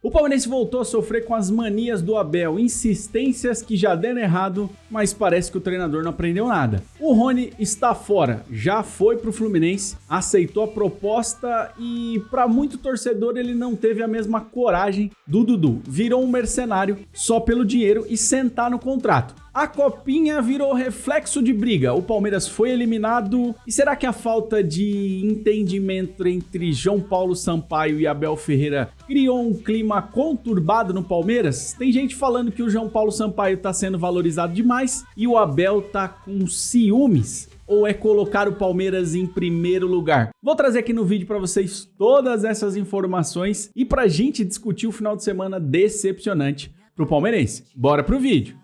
O palmeirense voltou a sofrer com as manias do Abel, insistências que já deram errado, mas parece que o treinador não aprendeu nada. O Rony está fora, já foi pro Fluminense, aceitou a proposta e para muito torcedor ele não teve a mesma coragem do Dudu. Virou um mercenário só pelo dinheiro e sentar no contrato. A copinha virou reflexo de briga, o Palmeiras foi eliminado e será que a falta de entendimento entre João Paulo Sampaio e Abel Ferreira criou um clima conturbado no Palmeiras? Tem gente falando que o João Paulo Sampaio está sendo valorizado demais e o Abel tá com ciúmes. Ou é colocar o Palmeiras em primeiro lugar? Vou trazer aqui no vídeo para vocês todas essas informações e pra gente discutir o final de semana decepcionante pro palmeirense. Bora pro vídeo!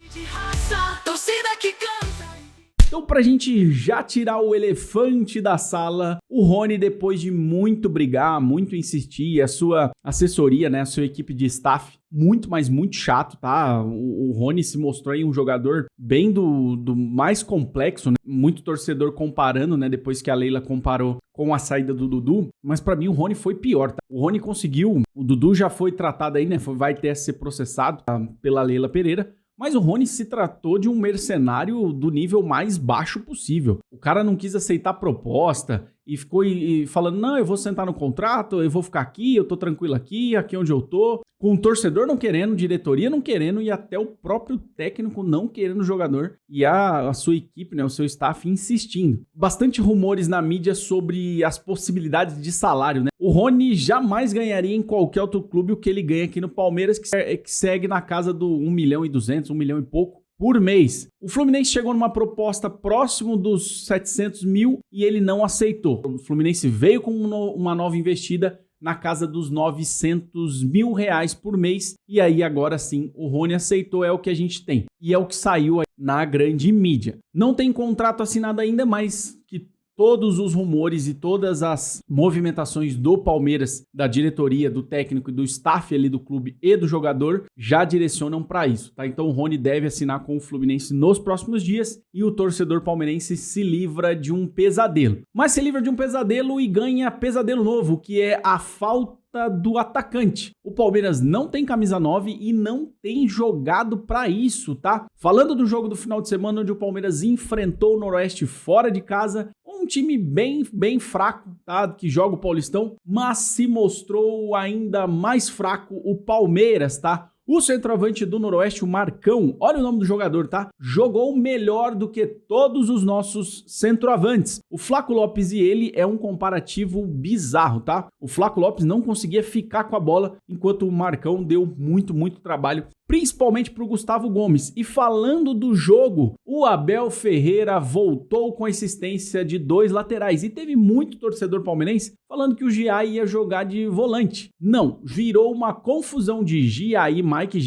Então, pra gente já tirar o elefante da sala, o Rony, depois de muito brigar, muito insistir, a sua assessoria, né, a sua equipe de staff, muito, mas muito chato, tá? O Rony se mostrou aí um jogador bem do mais complexo, né? Muito torcedor comparando, né, depois que a Leila comparou com a saída do Dudu, mas pra mim o Rony foi pior, tá? O Rony conseguiu, o Dudu já foi tratado aí, né, vai ter a ser processado, tá, pela Leila Pereira, mas o Rony se tratou de um mercenário do nível mais baixo possível. O cara não quis aceitar a proposta e ficou falando, não, eu vou sentar no contrato, eu vou ficar aqui, eu tô tranquilo aqui onde eu tô. Com o torcedor não querendo, diretoria não querendo e até o próprio técnico não querendo o jogador e a sua equipe, né, o seu staff insistindo. Bastante rumores na mídia sobre as possibilidades de salário, né? O Rony jamais ganharia em qualquer outro clube o que ele ganha aqui no Palmeiras, que segue na casa do 1.200.000, 1 milhão e pouco por mês. O Fluminense chegou numa proposta próximo dos 700 mil e ele não aceitou. O Fluminense veio com uma nova investida na casa dos 900 mil reais por mês. E aí agora sim o Rony aceitou, é o que a gente tem. E é o que saiu aí na grande mídia. Não tem contrato assinado ainda, mas que todos os rumores e todas as movimentações do Palmeiras, da diretoria, do técnico e do staff ali do clube e do jogador já direcionam para isso, tá? Então o Rony deve assinar com o Fluminense nos próximos dias e o torcedor palmeirense se livra de um pesadelo. Mas se livra de um pesadelo e ganha pesadelo novo, que é a falta do atacante. O Palmeiras não tem camisa 9 e não tem jogado para isso, tá? Falando do jogo do final de semana, onde o Palmeiras enfrentou o Noroeste fora de casa, um time bem fraco, tá? Que joga o Paulistão, mas se mostrou ainda mais fraco o Palmeiras, tá? O centroavante do Noroeste, o Marcão, olha o nome do jogador, tá? Jogou melhor do que todos os nossos centroavantes. O Flaco Lopes e ele é um comparativo bizarro, tá? O Flaco Lopes não conseguia ficar com a bola, enquanto o Marcão deu muito trabalho, principalmente para o Gustavo Gomes. E falando do jogo, o Abel Ferreira voltou com a insistência de 2 laterais. E teve muito torcedor palmeirense falando que o Giai ia jogar de volante. Não, virou uma confusão de Giai, Mike,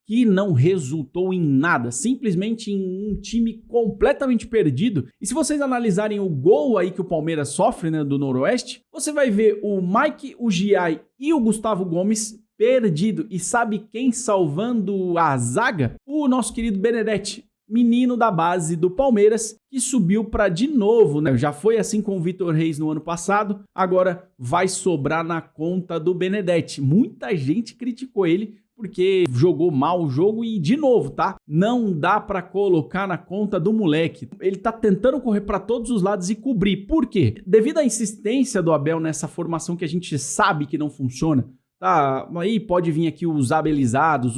que não resultou em nada, simplesmente em um time completamente perdido. E se vocês analisarem o gol aí que o Palmeiras sofre, né, do Noroeste, você vai ver o Mike, o Giai e o Gustavo Gomes perdido. E sabe quem salvando a zaga? O nosso querido Benedetti, menino da base do Palmeiras, que subiu para de novo, né? Já foi assim com o Vitor Reis no ano passado, agora vai sobrar na conta do Benedetti. Muita gente criticou ele porque jogou mal o jogo e, de novo, tá? Não dá para colocar na conta do moleque. Ele tá tentando correr para todos os lados e cobrir. Por quê? Devido à insistência do Abel nessa formação que a gente sabe que não funciona, tá, aí pode vir aqui os abelizados,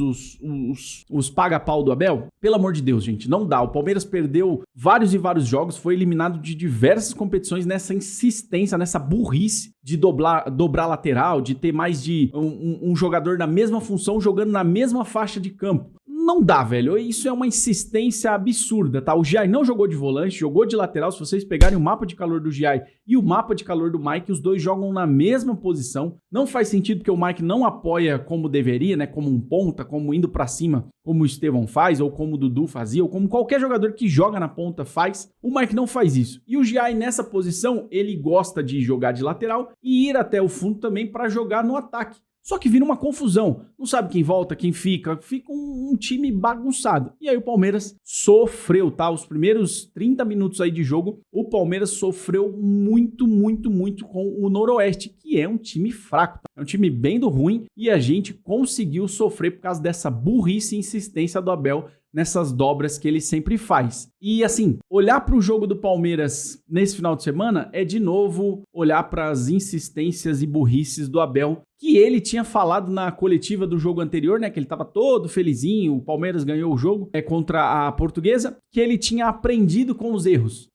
os paga-pau do Abel. Pelo amor de Deus, gente, não dá. O Palmeiras perdeu vários e vários jogos, foi eliminado de diversas competições nessa insistência, nessa burrice de dobrar lateral, de ter mais de um jogador na mesma função jogando na mesma faixa de campo. Não dá, velho. Isso é uma insistência absurda, tá? O Giai não jogou de volante, jogou de lateral. Se vocês pegarem o mapa de calor do Giai e o mapa de calor do Mike, os dois jogam na mesma posição. Não faz sentido porque o Mike não apoia como deveria, né? Como um ponta, como indo pra cima, como o Estevão faz, ou como o Dudu fazia, ou como qualquer jogador que joga na ponta faz. O Mike não faz isso. E o Giai, nessa posição, ele gosta de jogar de lateral e ir até o fundo também para jogar no ataque. Só que vira uma confusão. Não sabe quem volta, quem fica. Fica um time bagunçado. E aí o Palmeiras sofreu, tá? Os primeiros 30 minutos aí de jogo, o Palmeiras sofreu muito com o Noroeste, que é um time fraco, tá? É um time bem do ruim e a gente conseguiu sofrer por causa dessa burrice e insistência do Abel nessas dobras que ele sempre faz. E assim, olhar para o jogo do Palmeiras nesse final de semana é de novo olhar para as insistências e burrices do Abel, que ele tinha falado na coletiva do jogo anterior, né, que ele estava todo felizinho, o Palmeiras ganhou o jogo contra a Portuguesa, que ele tinha aprendido com os erros.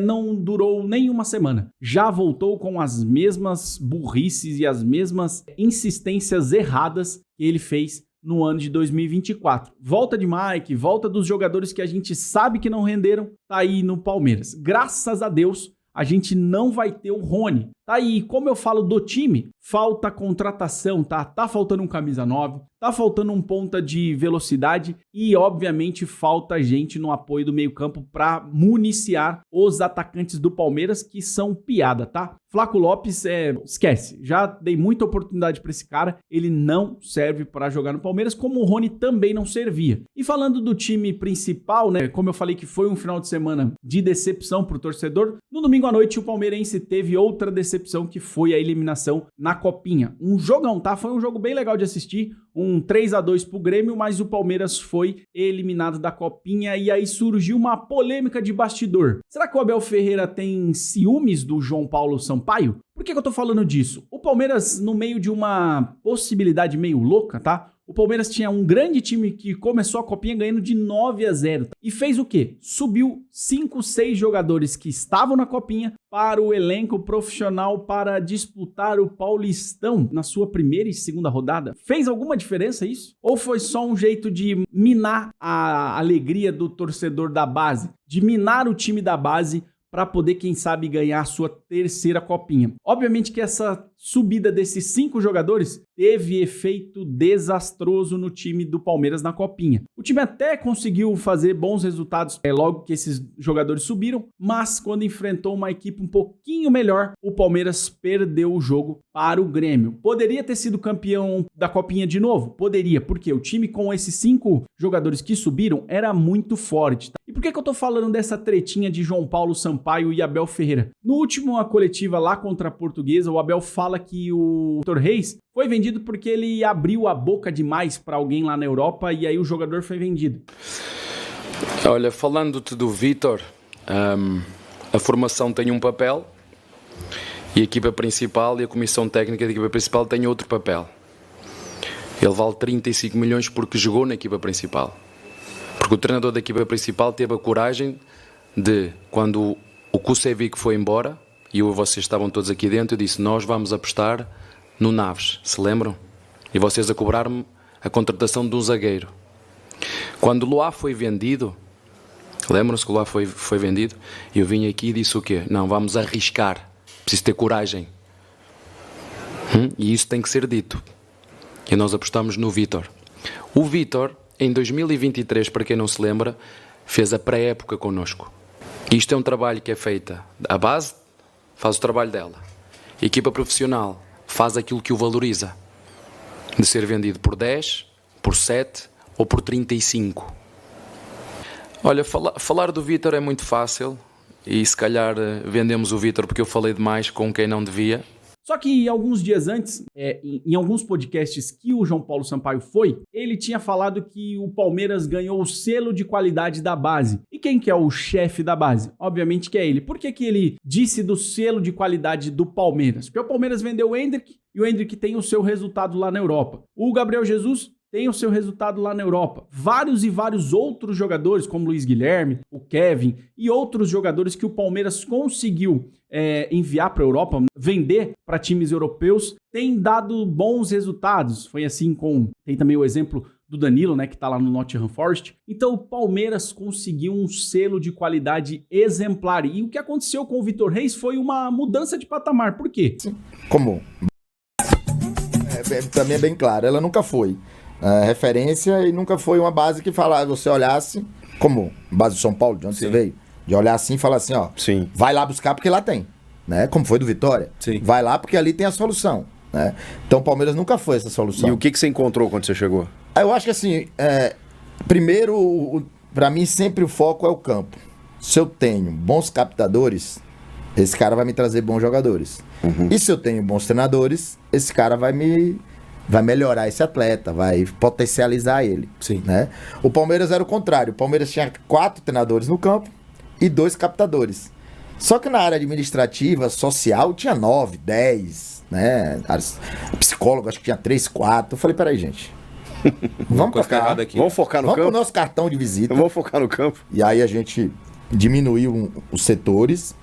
Não durou nem uma semana. Já voltou com as mesmas burrices e as mesmas insistências erradas que ele fez no ano de 2024. Volta de Mike, volta dos jogadores que a gente sabe que não renderam, tá aí no Palmeiras. Graças a Deus, a gente não vai ter o Rony. Tá aí, como eu falo do time, falta contratação, tá? Tá faltando um camisa 9, tá faltando um ponta de velocidade e, obviamente, falta gente no apoio do meio-campo para municiar os atacantes do Palmeiras, que são piada, tá? Flaco Lopes, esquece. Já dei muita oportunidade para esse cara, ele não serve para jogar no Palmeiras, como o Rony também não servia. E falando do time principal, né? Como eu falei que foi um final de semana de decepção pro torcedor, no domingo à noite o palmeirense teve outra decepção, que foi a eliminação na Copinha. Um jogão, tá? Foi um jogo bem legal de assistir, um 3-2 pro Grêmio, mas o Palmeiras foi eliminado da Copinha e aí surgiu uma polêmica de bastidor. Será que o Abel Ferreira tem ciúmes do João Paulo Sampaio? Por que eu tô falando disso? O Palmeiras, no meio de uma possibilidade meio louca, tá? O Palmeiras tinha um grande time que começou a Copinha ganhando de 9-0. E fez o quê? Subiu 5, 6 jogadores que estavam na Copinha para o elenco profissional para disputar o Paulistão na sua primeira e segunda rodada. Fez alguma diferença isso? Ou foi só um jeito de minar a alegria do torcedor da base? De minar o time da base para poder, quem sabe, ganhar a sua terceira Copinha. Obviamente que essa subida desses 5 jogadores teve efeito desastroso no time do Palmeiras na Copinha. O time até conseguiu fazer bons resultados logo que esses jogadores subiram, mas quando enfrentou uma equipe um pouquinho melhor, o Palmeiras perdeu o jogo para o Grêmio. Poderia ter sido campeão da Copinha de novo? Poderia, porque o time com esses 5 jogadores que subiram era muito forte. Tá? E por que eu tô falando dessa tretinha de João Paulo Sampaio e Abel Ferreira? No último coletiva lá contra a Portuguesa, o Abel fala que o Vitor Reis foi vendido porque ele abriu a boca demais para alguém lá na Europa e aí o jogador foi vendido. Olha, falando-te do Vitor, a formação tem um papel e a equipa principal e a comissão técnica da equipa principal tem outro papel. Ele vale 35 milhões porque jogou na equipa principal. Porque o treinador da equipa principal teve a coragem de, quando o Kusevic foi embora, e vocês estavam todos aqui dentro, eu disse, nós vamos apostar no Naves, se lembram? E vocês a cobrar-me a contratação de um zagueiro. Quando o Luá foi vendido, lembram-se que o Luá foi vendido? Eu vim aqui e disse o quê? Não, vamos arriscar, preciso ter coragem. E isso tem que ser dito. E nós apostamos no Vitor. O Vitor, em 2023, para quem não se lembra, fez a pré-época connosco. Isto é um trabalho que é feito, a base faz o trabalho dela. A equipa profissional faz aquilo que o valoriza. De ser vendido por 10, por 7 ou por 35. Olha, falar do Vitor é muito fácil e se calhar vendemos o Vitor porque eu falei demais com quem não devia. Só que alguns dias antes, em alguns podcasts que o João Paulo Sampaio foi, ele tinha falado que o Palmeiras ganhou o selo de qualidade da base. E quem que é o chefe da base? Obviamente que é ele. Por que que ele disse do selo de qualidade do Palmeiras? Porque o Palmeiras vendeu o Endrick e o Endrick tem o seu resultado lá na Europa. O Gabriel Jesus tem o seu resultado lá na Europa. Vários e vários outros jogadores, como Luiz Guilherme, o Kevin e outros jogadores que o Palmeiras conseguiu enviar para a Europa, vender para times europeus, têm dado bons resultados. Foi assim tem também o exemplo do Danilo, né, que está lá no Nottingham Forest. Então o Palmeiras conseguiu um selo de qualidade exemplar. E o que aconteceu com o Vitor Reis foi uma mudança de patamar. Por quê? Como? Para mim é bem claro, ela nunca foi referência e nunca foi uma base que você olhasse, como base do São Paulo, de onde você veio, de olhar assim e falar assim, vai lá buscar porque lá tem, né? Como foi do Vitória. Vai lá porque ali tem a solução. né? Então o Palmeiras nunca foi essa solução. E o que você encontrou quando você chegou? Eu acho que assim, primeiro, para mim sempre o foco é o campo. Se eu tenho bons captadores, esse cara vai me trazer bons jogadores. E se eu tenho bons treinadores, esse cara vai melhorar esse atleta, vai potencializar ele. Sim. Né? O Palmeiras era o contrário. O Palmeiras tinha 4 treinadores no campo e 2 captadores. Só que na área administrativa, social, tinha 9, 10, né? Psicólogo, acho que tinha 3, 4. Eu falei, peraí, gente. Vamos pra cá. Vamos focar no Vamos campo? pro nosso cartão de visita. Vamos focar no campo? E aí a gente diminuiu os setores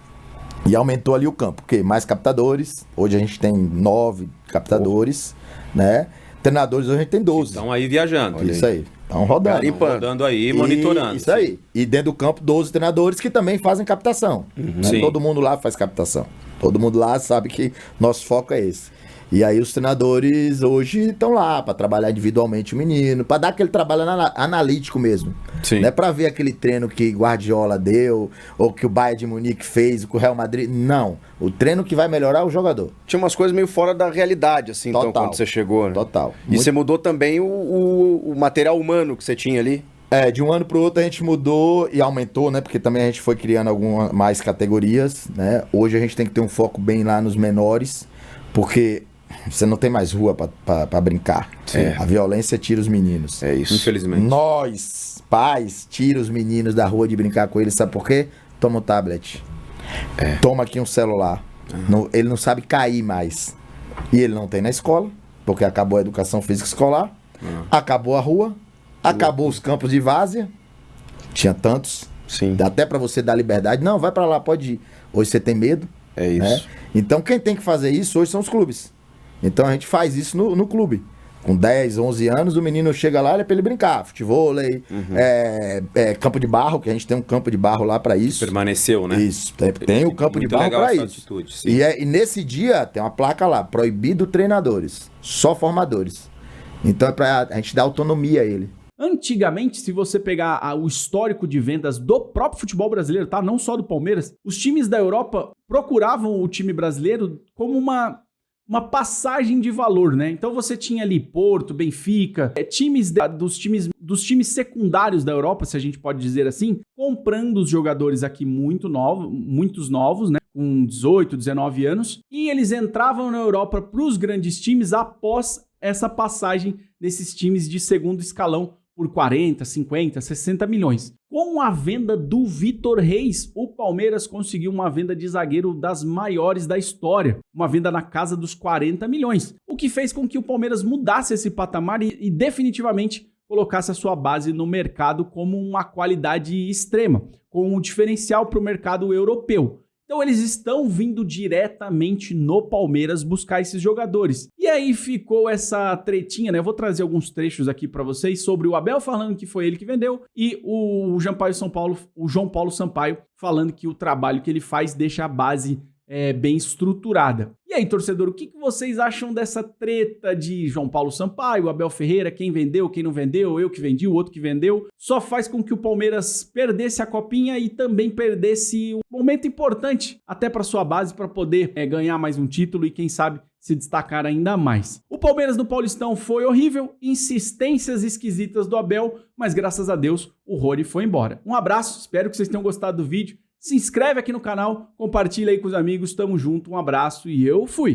e aumentou ali o campo. Porque mais captadores. Hoje a gente tem 9 captadores, né? Treinadores hoje a gente tem 12. Estão aí viajando. Isso aí. Estão rodando. Rodando aí, monitorando. Isso aí. E dentro do campo, 12 treinadores que também fazem captação. Né? Sim. Todo mundo lá faz captação. Todo mundo lá sabe que nosso foco é esse. E aí os treinadores hoje estão lá para trabalhar individualmente o menino, para dar aquele trabalho analítico mesmo. Sim. Não é para ver aquele treino que Guardiola deu, ou que o Bayern de Munique fez, que o Real Madrid. Não. O treino que vai melhorar o jogador. Tinha umas coisas meio fora da realidade, assim, Total. então, quando você chegou, né? Total. E você mudou também o material humano que você tinha ali? De um ano para o outro a gente mudou e aumentou, né? Porque também a gente foi criando algumas mais categorias, né? Hoje a gente tem que ter um foco bem lá nos menores, porque você não tem mais rua para brincar. A violência tira os meninos. É isso. Infelizmente. Nós, pais, tira os meninos da rua de brincar com eles, sabe por quê? Toma um tablet. Toma aqui um celular. Ele não sabe cair mais. E ele não tem na escola, porque acabou a educação física escolar, acabou a rua, acabou os campos de várzea. Tinha tantos. Sim. Dá até para você dar liberdade. Não, vai para lá, pode ir. Hoje você tem medo. É isso. Né? Então quem tem que fazer isso hoje são os clubes. Então a gente faz isso no clube. Com 10, 11 anos, o menino chega lá, é pra ele brincar. Futevôlei, campo de barro, que a gente tem um campo de barro lá pra isso. Permaneceu, né? Isso, tem o campo de Muito barro legal pra essa isso. atitude, sim. E nesse dia tem uma placa lá, proibido treinadores, só formadores. Então é pra a gente dar autonomia a ele. Antigamente, se você pegar o histórico de vendas do próprio futebol brasileiro, tá? Não só do Palmeiras, os times da Europa procuravam o time brasileiro como uma passagem de valor, né? Então você tinha ali Porto, Benfica, dos times secundários da Europa, se a gente pode dizer assim, comprando os jogadores aqui muitos novos, né? Com 18, 19 anos, e eles entravam na Europa para os grandes times após essa passagem desses times de segundo escalão por 40, 50, 60 milhões. Com a venda do Vitor Reis, o Palmeiras conseguiu uma venda de zagueiro das maiores da história, uma venda na casa dos 40 milhões, o que fez com que o Palmeiras mudasse esse patamar e definitivamente colocasse a sua base no mercado como uma qualidade extrema, com um diferencial para o mercado europeu. Então eles estão vindo diretamente no Palmeiras buscar esses jogadores. E aí ficou essa tretinha, né? Eu vou trazer alguns trechos aqui para vocês sobre o Abel falando que foi ele que vendeu e o João Paulo Sampaio falando que o trabalho que ele faz deixa a base bem estruturada. E aí, torcedor, o que vocês acham dessa treta de João Paulo Sampaio, Abel Ferreira, quem vendeu, quem não vendeu, eu que vendi, o outro que vendeu? Só faz com que o Palmeiras perdesse a copinha e também perdesse um momento importante até para sua base para poder ganhar mais um título e quem sabe se destacar ainda mais. O Palmeiras no Paulistão foi horrível, insistências esquisitas do Abel, mas graças a Deus o Rony foi embora. Um abraço, espero que vocês tenham gostado do vídeo. Se inscreve aqui no canal, compartilha aí com os amigos, tamo junto, um abraço e eu fui!